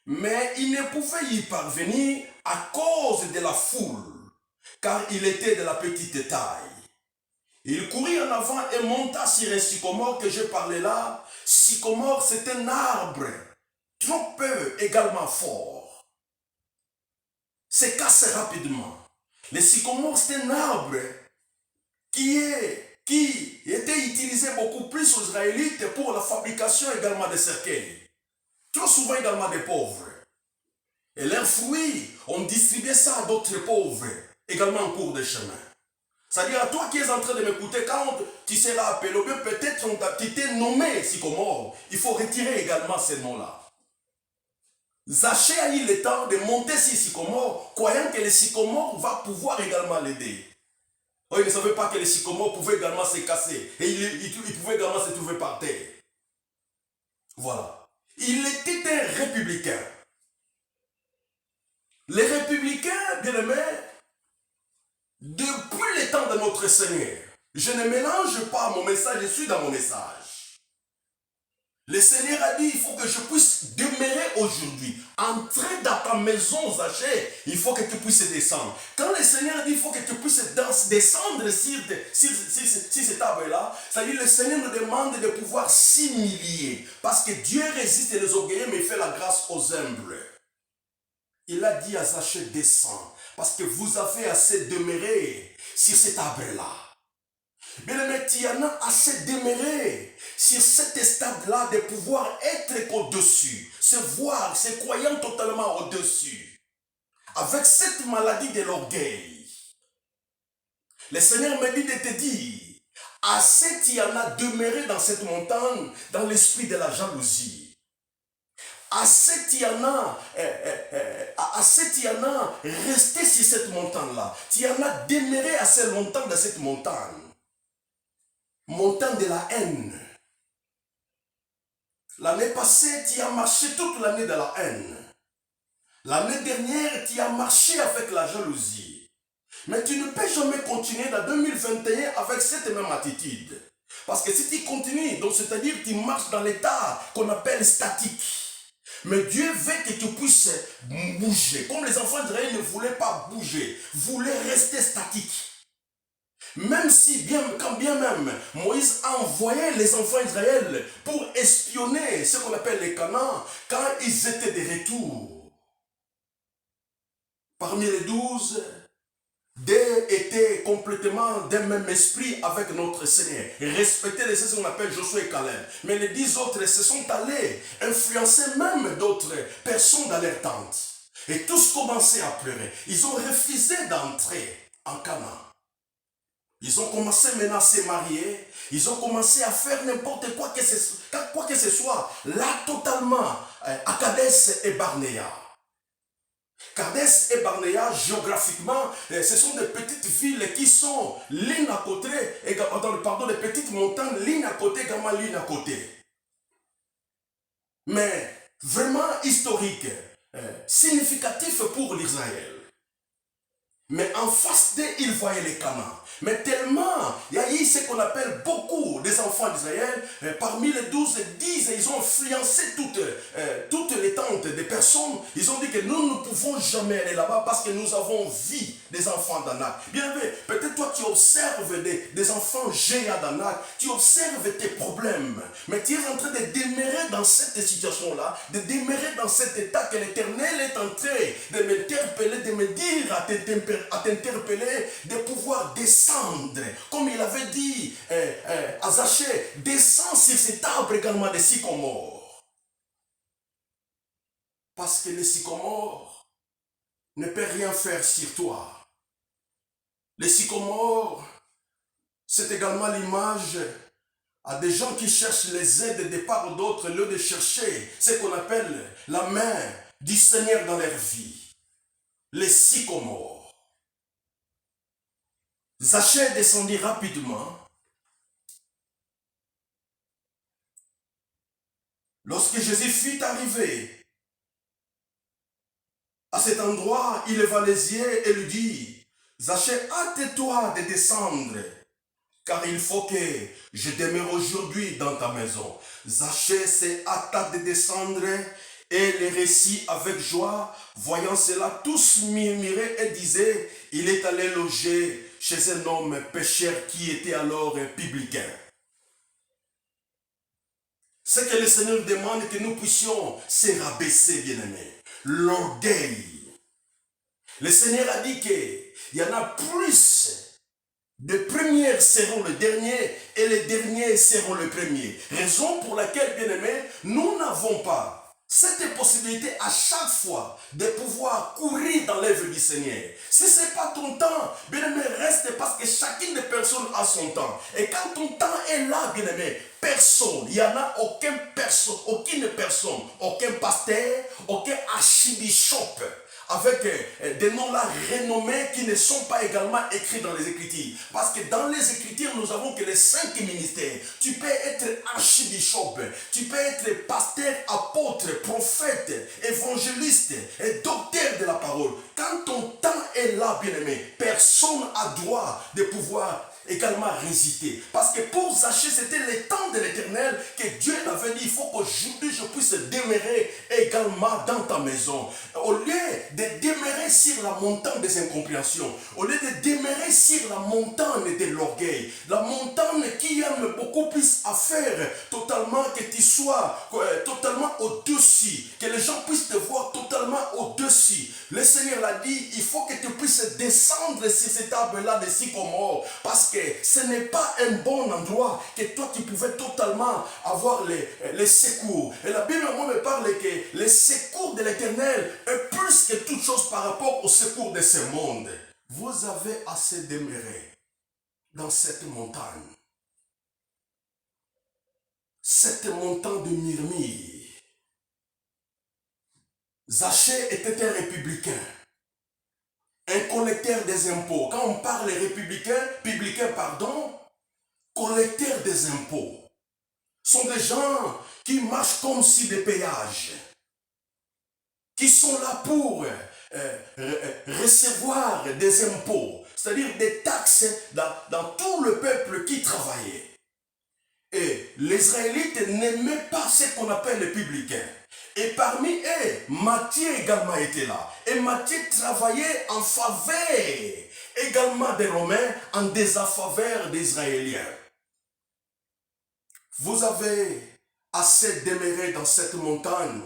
Mais il ne pouvait y parvenir à cause de la foule, car il était de la petite taille. Il courut en avant et monta sur un sycomore que je parlais là. Sycomore, c'est un arbre, trop peu également fort. Se casse rapidement. Le sycomore, c'est un arbre qui était utilisé beaucoup plus aux Israélites pour la fabrication également des cercueils. Trop souvent également des pauvres. Et leurs fruits, on distribuait ça à d'autres pauvres, également en cours de chemin. C'est-à-dire à toi qui es en train de m'écouter, quand tu seras appelé, ou bien peut-être on t'a nommé sycomore, il faut retirer également ces noms-là. Zachée a eu le temps de monter sur sycomore, croyant que le sycomore va pouvoir également l'aider. Il ne savait pas que le sycomore pouvait également se casser, et il pouvait également se trouver par terre. Voilà. Il était un républicain. Les républicains, bien aimés, depuis le temps de notre Seigneur, je ne mélange pas mon message, je suis dans mon message. Le Seigneur a dit, il faut que je puisse demeurer aujourd'hui. Entrer dans ta maison, Zachée, il faut que tu puisses descendre. Quand le Seigneur a dit, il faut que tu puisses descendre sur cette table-là, ça veut dire le Seigneur nous demande de pouvoir s'humilier. Parce que Dieu résiste les orgueilleux, mais il fait la grâce aux humbles. Il a dit à Zachée, descends, parce que vous avez assez demeuré sur cet arbre-là. Bien-aimé, tu en as assez demeuré sur cet stade-là de pouvoir être qu'au-dessus, se voir, se croyant totalement au-dessus, avec cette maladie de l'orgueil. Le Seigneur me dit de te dire, assez tu en as demeuré dans cette montagne, dans l'esprit de la jalousie. Assez tu en as resté sur cette montagne-là. Tu en as demeuré assez longtemps dans cette montagne. Montagne de la haine. L'année passée, tu as marché toute l'année de la haine. L'année dernière, tu as marché avec la jalousie. Mais tu ne peux jamais continuer dans 2021 avec cette même attitude. Parce que si tu continues, donc c'est-à-dire que tu marches dans l'état qu'on appelle statique. Mais Dieu veut que tu puisses bouger. Comme les enfants d'Israël ne voulaient pas bouger, voulaient rester statiques. Même si, quand bien même, Moïse a envoyé les enfants d'Israël pour espionner ce qu'on appelle les Canaan, quand ils étaient de retour. Parmi les 12, 2 étaient complètement d'un même esprit avec notre Seigneur. Respectaient ce qu'on appelle Josué et Caleb. Mais les 10 autres se sont allés influencer même d'autres personnes dans leur tente. Et tous commençaient à pleurer. Ils ont refusé d'entrer en Canaan. Ils ont commencé maintenant à se marier. Ils ont commencé à faire n'importe quoi que ce soit. Là, totalement, à Kadès et Barnéa. Kadès et Barnéa, géographiquement, ce sont des petites villes qui sont l'une à côté, des petites montagnes, l'une à côté, également l'une à côté. Mais vraiment historique. significatif pour l'Israël. Mais en face d'eux, ils voyaient les Canaan. Mais tellement, il y a eu ce qu'on appelle beaucoup des enfants d'Israël, parmi les 12, 10, ils ont influencé toutes les tentes des personnes. Ils ont dit que nous ne pouvons jamais aller là-bas parce que nous avons vu des enfants d'Anak. Bien vu, peut-être toi tu observes des enfants géants d'Anak, tu observes tes problèmes, mais tu es en train de demeurer dans cette situation-là, de demeurer dans cet état que l'Éternel est en train de m'interpeller, de me dire à t'interpeller, de pouvoir descendre, comme il avait dit à Zachée, descends sur cet arbre également des sycomores. Parce que les sycomores ne peuvent rien faire sur toi. Les sycomores, c'est également l'image à des gens qui cherchent les aides de part d'autres, au lieu de chercher ce qu'on appelle la main du Seigneur dans leur vie. Les sycomores. Zachée descendit rapidement. Lorsque Jésus fut arrivé à cet endroit, il leva les yeux et lui dit, Zachée, hâte-toi de descendre, car il faut que je demeure aujourd'hui dans ta maison. Zachée s'est hâta de descendre et les récits avec joie. Voyant cela, tous murmuraient et disaient, il est allé loger chez un homme pécheur qui était alors un publicain. C'est que le Seigneur demande que nous puissions se rabaisser, bien-aimés. L'orgueil. Le Seigneur a dit qu'il y en a plus. Les premiers seront les derniers et les derniers seront les premiers. Raison pour laquelle, bien-aimés, nous n'avons pas cette possibilité à chaque fois de pouvoir courir dans l'œuvre du Seigneur. Si ce n'est pas ton temps, bien-aimé, reste parce que chacune des personnes a son temps. Et quand ton temps est là, bien-aimé, personne, il n'y en a aucune personne, aucun pasteur, aucun archibishop avec des noms-là renommés qui ne sont pas également écrits dans les Écritures. Parce que dans les Écritures, nous avons que les 5 ministères. Tu peux être archibishop, tu peux être pasteur, apôtre, prophète, évangéliste et docteur de la parole. Quand ton temps est là, bien-aimé, personne n'a droit de pouvoir également résister. Parce que pour Zachée, c'était le temps de l'Éternel que Dieu avait dit, il faut qu'aujourd'hui je puisse demeurer également dans ta maison. Au lieu de demeurer sur la montagne des incompréhensions, au lieu de demeurer sur la montagne de l'orgueil, la montagne qui aime beaucoup plus à faire totalement que tu sois totalement au-dessus, que les gens puissent te voir totalement au-dessus. Le Seigneur l'a dit, il faut que tu puisses descendre sur cet arbre-là de sycomore, parce que ce n'est pas un bon endroit que toi tu pouvais totalement avoir les secours. Et la Bible moi me parle que les secours de l'Éternel est plus que toute chose par rapport au secours de ce monde. Vous avez assez demeuré dans cette montagne. Cette montagne de murmure. Zachée était un républicain. Un collecteur des impôts. Quand on parle publicain, collecteurs des impôts. Sont des gens qui marchent comme si des péages. Qui sont là pour recevoir des impôts. C'est-à-dire des taxes dans tout le peuple qui travaillait. Et les Israélites n'aimaient pas ce qu'on appelle les publicains. Et parmi eux, Matthieu également était là. Et Matthieu travaillait en faveur également des Romains, en défaveur des Israéliens. Vous avez assez demeuré dans cette montagne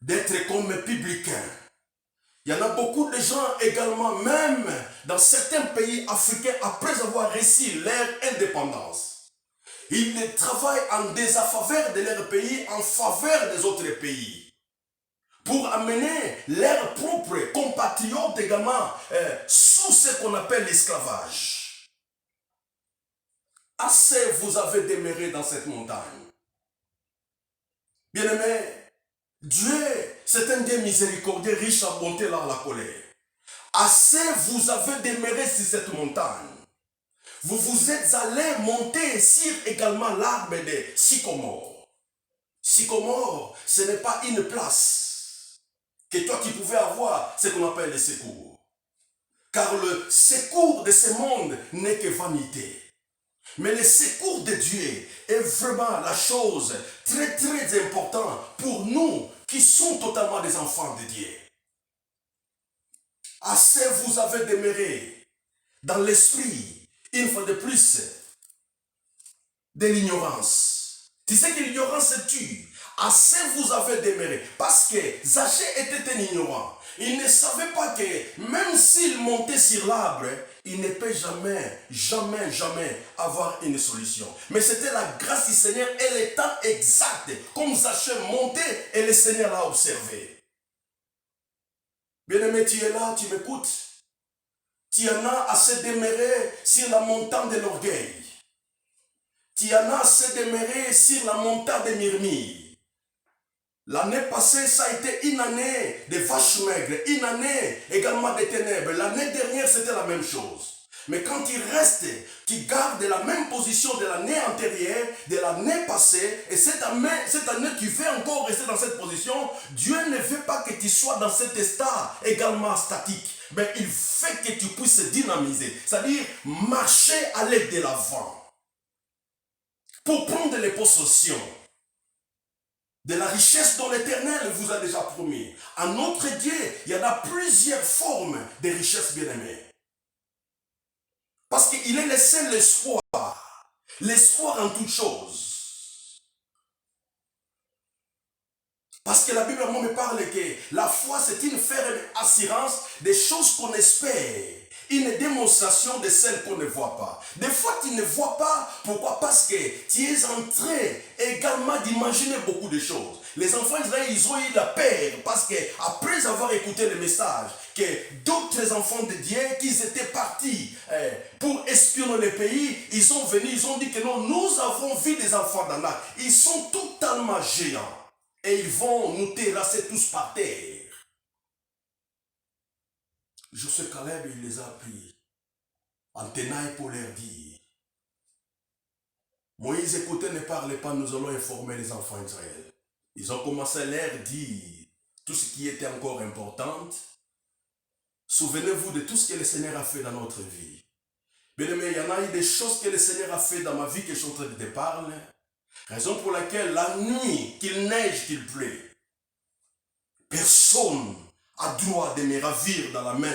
d'être comme publicain. Il y en a beaucoup de gens également, même dans certains pays africains, après avoir reçu leur indépendance. Ils travaillent en défaveur de leur pays, en faveur des autres pays. Pour amener leurs propres compatriotes également sous ce qu'on appelle l'esclavage. Assez vous avez demeuré dans cette montagne. Bien-aimés, Dieu, c'est un Dieu miséricordieux, riche en bonté dans la colère. Assez vous avez demeuré sur cette montagne. Vous vous êtes allé monter sur également l'arbre de sycomore. Sycomore, ce n'est pas une place. que toi tu pouvais avoir ce qu'on appelle le secours. Car le secours de ce monde n'est que vanité. Mais le secours de Dieu est vraiment la chose très très importante pour nous qui sommes totalement des enfants de Dieu. Assez vous avez demeuré dans l'esprit, une fois de plus, de l'ignorance. Tu sais que l'ignorance tue. Assez vous avez demeuré. Parce que Zachée était un ignorant. Il ne savait pas que même s'il montait sur l'arbre, il ne peut jamais avoir une solution. Mais c'était la grâce du Seigneur et le temps exact. Comme Zachée montait et le Seigneur l'a observé. Bien-aimé, tu es là, tu m'écoutes. Tu en as assez demeuré sur la montagne de l'orgueil. Tu en as assez demeuré sur la montagne des myrmilles. L'année passée, ça a été une année de vaches maigres, une année également de ténèbres. L'année dernière, c'était la même chose. Mais quand tu restes, tu gardes la même position de l'année antérieure, de l'année passée, et cette année, tu veux encore rester dans cette position, Dieu ne veut pas que tu sois dans cet état également statique. Mais il fait que tu puisses dynamiser, c'est-à-dire marcher à l'aide de l'avant. Pour prendre les possessions de la richesse dont l'Éternel vous a déjà promis. À notre Dieu, il y en a plusieurs formes de richesse bien-aimée. Parce qu'il est le seul espoir. L'espoir en toutes choses. Parce que la Bible me parle que la foi, c'est une ferme assurance des choses qu'on espère. Une démonstration de celles qu'on ne voit pas. Des fois, tu ne vois pas. Pourquoi? Parce que tu es en train également d'imaginer beaucoup de choses. Les enfants d'Israël, ils ont eu la peur parce que après avoir écouté le message, que d'autres enfants de Dieu qui étaient partis pour espionner le pays, ils sont venus, ils ont dit que non, nous avons vu des enfants d'Anak. Ils sont totalement géants. Et ils vont nous terrasser tous par terre. Josué Caleb, il les a pris en tenaille pour leur dire. Moïse, écoutez, ne parlez pas, nous allons informer les enfants d'Israël. Ils ont commencé à leur dire tout ce qui était encore important. Souvenez-vous de tout ce que le Seigneur a fait dans notre vie. Bien aimé, il y en a eu des choses que le Seigneur a fait dans ma vie que je suis en train de te parler. Raison pour laquelle la nuit, qu'il neige, qu'il pleut, personne a droit de me ravir dans la main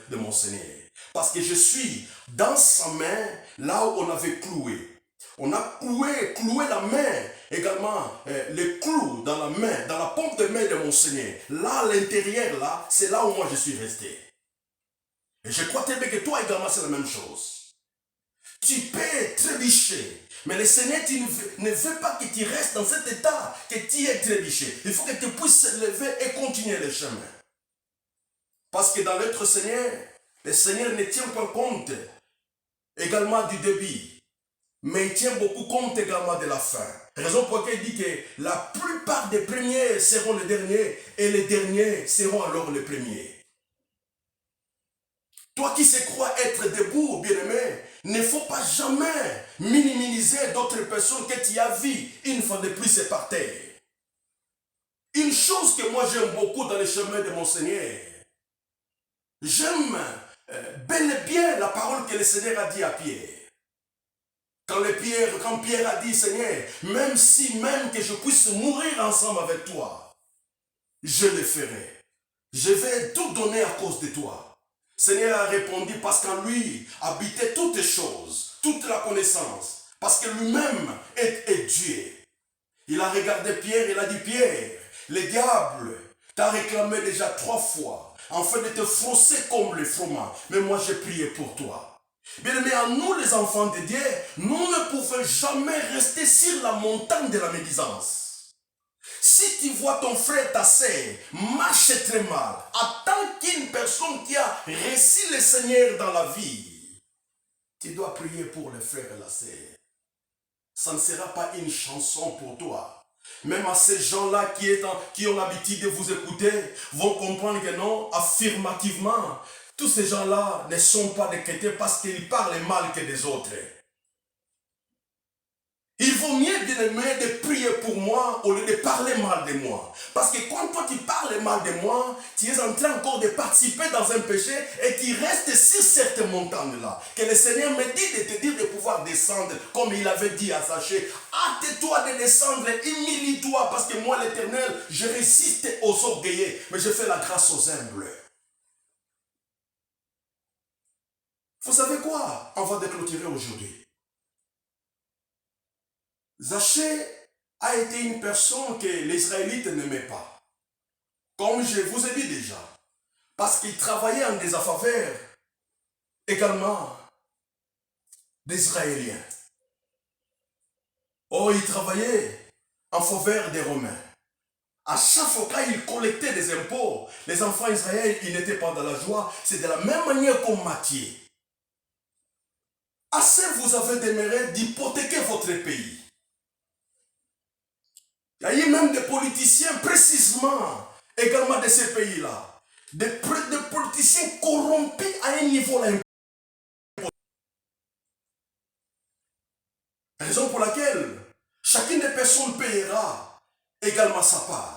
de mon Seigneur. Parce que je suis dans sa main, là où on avait cloué. On a cloué la main, également les clous dans la main, dans la paume de main de mon Seigneur. Là, à l'intérieur, là, c'est là où moi je suis resté. Et je crois très bien que toi également, c'est la même chose. Tu peux trébucher, mais le Seigneur ne veut pas que tu restes dans cet état, que tu es trébuché. Il faut que tu puisses se lever et continuer le chemin. Parce que dans l'être Seigneur, le Seigneur ne tient pas compte également du début, mais il tient beaucoup compte également de la fin. Raison pour laquelle il dit que la plupart des premiers seront les derniers et les derniers seront alors les premiers. Toi qui se crois être debout, bien-aimé, ne faut pas jamais minimiser d'autres personnes que tu as vues une fois de plus c'est par terre. Une chose que moi j'aime beaucoup dans le chemin de mon Seigneur, j'aime bel et bien la parole que le Seigneur a dit à Pierre. Quand Pierre a dit, Seigneur, même que je puisse mourir ensemble avec toi, je le ferai. Je vais tout donner à cause de toi. Seigneur a répondu parce qu'en lui habitait toutes choses, toute la connaissance, parce que lui-même est Dieu. Il a regardé Pierre, il a dit, Pierre, le diable t'a réclamé déjà 3 fois, afin de te fausser comme le froment, mais moi j'ai prié pour toi. Bien aimé, à nous les enfants de Dieu, nous ne pouvons jamais rester sur la montagne de la médisance. Si tu vois ton frère, ta sœur, marcher très mal, attends qu'une personne qui a reçu le Seigneur dans la vie, tu dois prier pour le frère et la sœur. Ça ne sera pas une chanson pour toi. Même à ces gens-là qui ont l'habitude de vous écouter, vont comprendre que non, affirmativement, tous ces gens-là ne sont pas des chrétiens parce qu'ils parlent mal que des autres. Ils vaut mieux, bien-aimé, de prier pour moi au lieu de parler mal de moi. Parce que quand toi tu parles mal de moi, tu es en train encore de participer dans un péché et tu restes sur cette montagne-là. Que le Seigneur me dit de te dire de pouvoir descendre, comme il avait dit à Zachée. Hâte-toi de descendre, humilie-toi, parce que moi, l'Éternel, je résiste aux orgueilleux, mais je fais la grâce aux humbles. Vous savez quoi? On va déclôturer aujourd'hui. Zachée a été une personne que les Israélites n'aimaient pas. Comme je vous ai dit déjà. Parce qu'il travaillait en défaveur également des Israéliens. Oh, il travaillait en faveur des Romains. À chaque fois qu'il collectait des impôts, les enfants d'Israël, ils n'étaient pas dans la joie. C'est de la même manière qu'on Matthieu. Assez vous avez demeuré d'hypothéquer votre pays. Il y a eu même des politiciens, précisément, également de ces pays-là. Des politiciens corrompus à un niveau là. Raison pour laquelle chacune des personnes payera également sa part.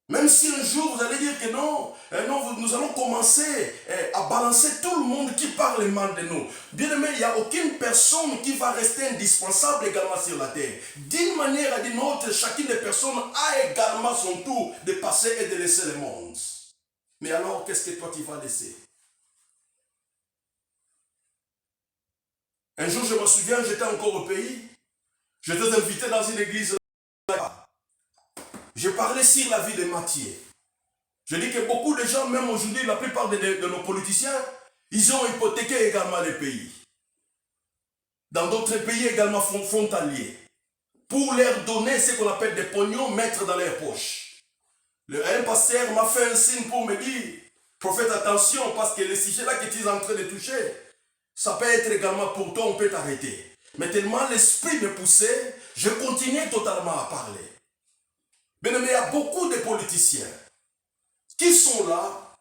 Même si un jour vous allez dire que non, non nous allons commencer à balancer tout le monde qui parle mal de nous. Bien aimé, il n'y a aucune personne qui va rester indispensable également sur la terre. D'une manière ou d'une autre, chacune des personnes a également son tour de passer et de laisser le monde. Mais alors, qu'est-ce que toi tu vas laisser? Un jour, je me souviens, j'étais encore au pays. J'étais invité dans une église. Je parlais sur la vie de Matthieu. Je dis que beaucoup de gens, même aujourd'hui, la plupart de nos politiciens, ils ont hypothéqué également les pays. Dans d'autres pays également frontaliers. Pour leur donner ce qu'on appelle des pognons, mettre dans leurs poches. Un pasteur m'a fait un signe pour me dire, prophète, attention, parce que le sujet là que tu es en train de toucher, ça peut être également pour toi, on peut t'arrêter. Mais tellement l'esprit me poussait, je continuais totalement à parler. Mais il y a beaucoup de politiciens qui sont là,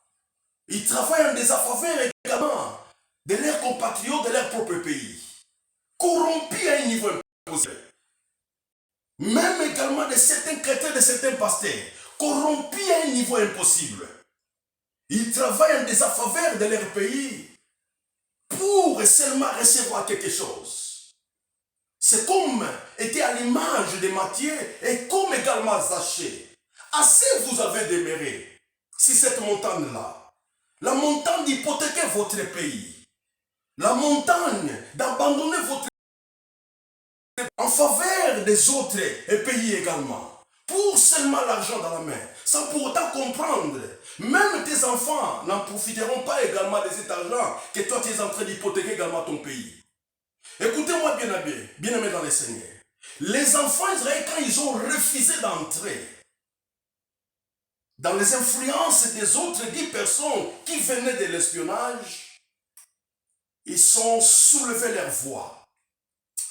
ils travaillent en défaveur également de leurs compatriotes, de leur propre pays. Corrompus à un niveau impossible. Même également de certains chrétiens, de certains pasteurs. Corrompus à un niveau impossible. Ils travaillent en défaveur de leur pays pour seulement recevoir quelque chose. C'est comme était à l'image de Matthieu et comme également Zachée. Assez vous avez demeuré si cette montagne-là. La montagne d'hypothéquer votre pays. La montagne d'abandonner votre pays en faveur des autres pays également. Pour seulement l'argent dans la main. Sans pour autant comprendre. Même tes enfants n'en profiteront pas également de cet argent que toi tu es en train d'hypothéquer également ton pays. Écoutez-moi bien aimé dans le Seigneur. Les enfants d'Israël, quand ils ont refusé d'entrer dans les influences des autres 10 personnes qui venaient de l'espionnage, ils sont soulevés leur voix.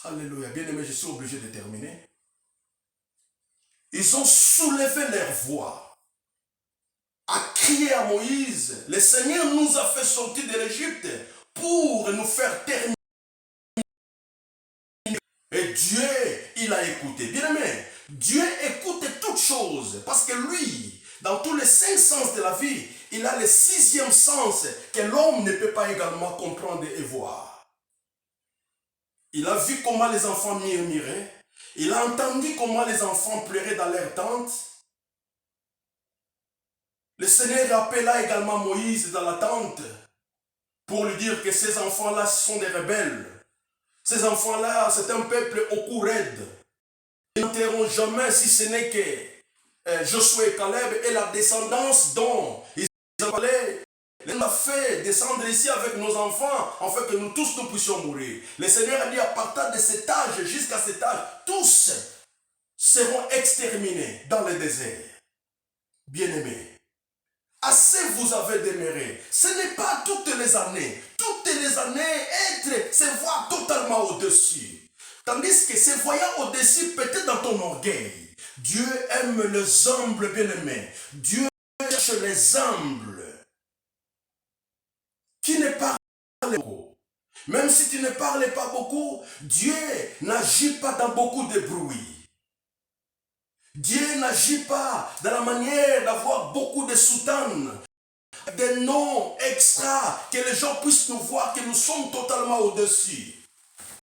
Alléluia. Bien aimé, je suis obligé de terminer. Ils ont soulevé leur voix à crier à Moïse, le Seigneur nous a fait sortir de l'Égypte pour nous faire terminer. Et Dieu, il a écouté. Bien aimé, Dieu écoute toutes choses. Parce que lui, dans tous les 5 sens de la vie, il a le 6e sens que l'homme ne peut pas également comprendre et voir. Il a vu comment les enfants murmuraient. Il a entendu comment les enfants pleuraient dans leur tente. Le Seigneur appela également Moïse dans la tente pour lui dire que ces enfants-là sont des rebelles. Ces enfants-là, c'est un peuple au cou raide. Ils n'enterront jamais si ce n'est que Josué et Caleb et la descendance dont ils ont parlé. Il a fait descendre ici avec nos enfants, afin que nous tous nous puissions mourir. Le Seigneur a dit à partir de cet âge jusqu'à cet âge, tous seront exterminés dans le désert. Bien-aimés, assez vous avez demeuré. Ce n'est pas toutes les années. Toutes les années, être, se voir totalement au-dessus. Tandis que se voyant au-dessus, peut-être dans ton orgueil. Dieu aime les humbles, bien-aimés. Dieu cherche les humbles. Qui ne parlent pas. Même si tu ne parles pas beaucoup, Dieu n'agit pas dans beaucoup de bruit. Dieu n'agit pas dans la manière d'avoir beaucoup de soutanes, des noms extra, que les gens puissent nous voir que nous sommes totalement au-dessus.